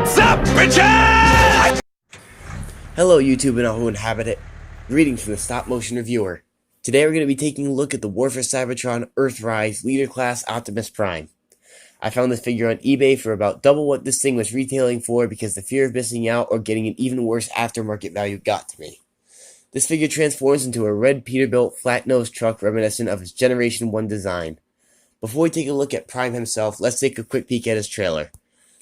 What's up, bitches? Hello YouTube and all who inhabit it. Greetings from the Stop Motion Reviewer. Today we're going to be taking a look at the War for Cybertron Earthrise Leader Class Optimus Prime. I found this figure on eBay for about double what this thing was retailing for because the fear of missing out or getting an even worse aftermarket value got to me. This figure transforms into a red Peterbilt flat-nosed truck reminiscent of his Generation 1 design. Before we take a look at Prime himself, let's take a quick peek at his trailer.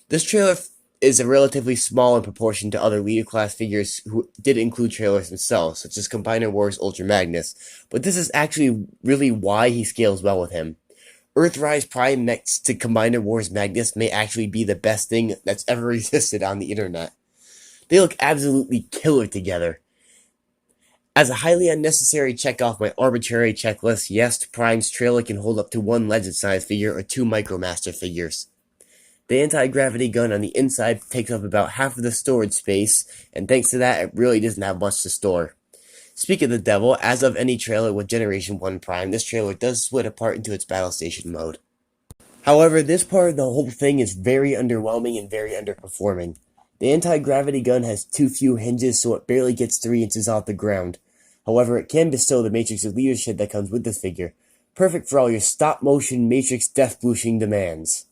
This trailer is relatively small in proportion to other Leader Class figures who did include trailers themselves, such as Combiner Wars Ultra Magnus, but this is actually really why he scales well with him. Earthrise Prime next to Combiner Wars Magnus may actually be the best thing that's ever existed on the internet. They look absolutely killer together. As a highly unnecessary check off my arbitrary checklist, yes, Prime's trailer can hold up to one Legend-size figure or two Micromaster figures. The anti-gravity gun on the inside takes up about half of the storage space, and thanks to that, it really doesn't have much to store. Speak of the devil, as of any trailer with Generation 1 Prime, this trailer does split apart into its battle station mode. However, this part of the whole thing is very underwhelming and very underperforming. The anti-gravity gun has too few hinges, so it barely gets 3 inches off the ground. However, it can bestow the matrix of leadership that comes with this figure, perfect for all your stop-motion matrix death-blushing demands.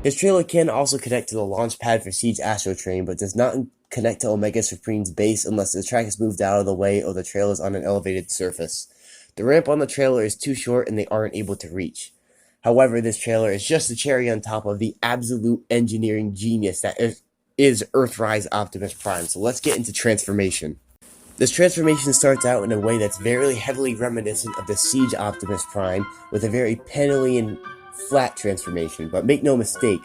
His trailer can also connect to the launch pad for Siege Astro Train, but does not connect to Omega Supreme's base unless the track is moved out of the way or the trailer is on an elevated surface. The ramp on the trailer is too short and they aren't able to reach. However, this trailer is just the cherry on top of the absolute engineering genius that is Earthrise Optimus Prime, so let's get into transformation. This transformation starts out in a way that's very heavily reminiscent of the Siege Optimus Prime, with a very panelly and flat transformation, but make no mistake,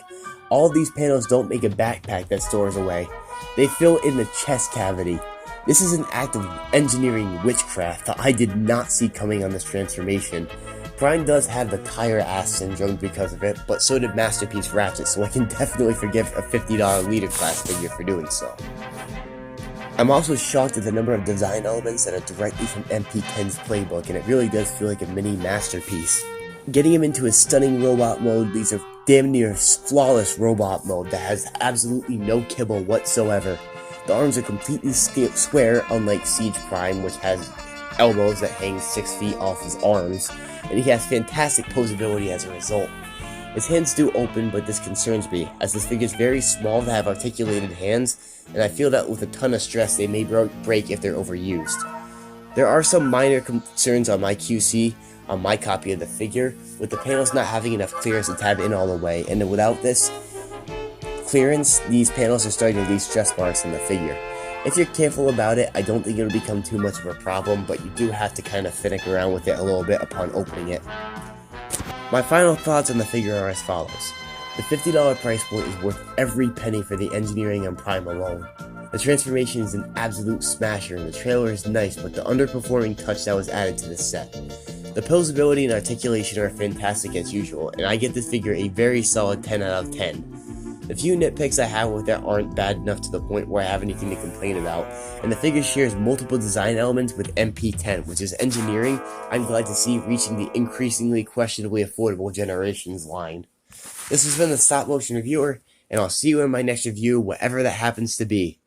all of these panels don't make a backpack that stores away. They fill in the chest cavity. This is an act of engineering witchcraft that I did not see coming on this transformation. Prime does have the tire ass syndrome because of it, but so did Masterpiece Ratchet, so I can definitely forgive a $50 Leader Class figure for doing so. I'm also shocked at the number of design elements that are directly from MP10's playbook, and it really does feel like a mini masterpiece. Getting him into his stunning robot mode leaves a damn near flawless robot mode that has absolutely no kibble whatsoever. The arms are completely square, unlike Siege Prime, which has elbows that hang 6 feet off his arms, and he has fantastic posability as a result. His hands do open, but this concerns me, as this figure is very small to have articulated hands, and I feel that with a ton of stress they may break if they're overused. There are some minor concerns on my QC, on my copy of the figure, with the panels not having enough clearance to tab in all the way, and without this clearance, these panels are starting to leave stress marks on the figure. If you're careful about it, I don't think it'll become too much of a problem, but you do have to kind of finick around with it a little bit upon opening it. My final thoughts on the figure are as follows. The $50 price point is worth every penny for the engineering on Prime alone. The transformation is an absolute smasher, and the trailer is nice, but the underperforming touch that was added to this set. The posability and articulation are fantastic as usual, and I get this figure a very solid 10 out of 10. The few nitpicks I have with it aren't bad enough to the point where I have anything to complain about, and the figure shares multiple design elements with MP10, which is engineering I'm glad to see reaching the increasingly questionably affordable Generations line. This has been the Stop Motion Reviewer, and I'll see you in my next review, whatever that happens to be.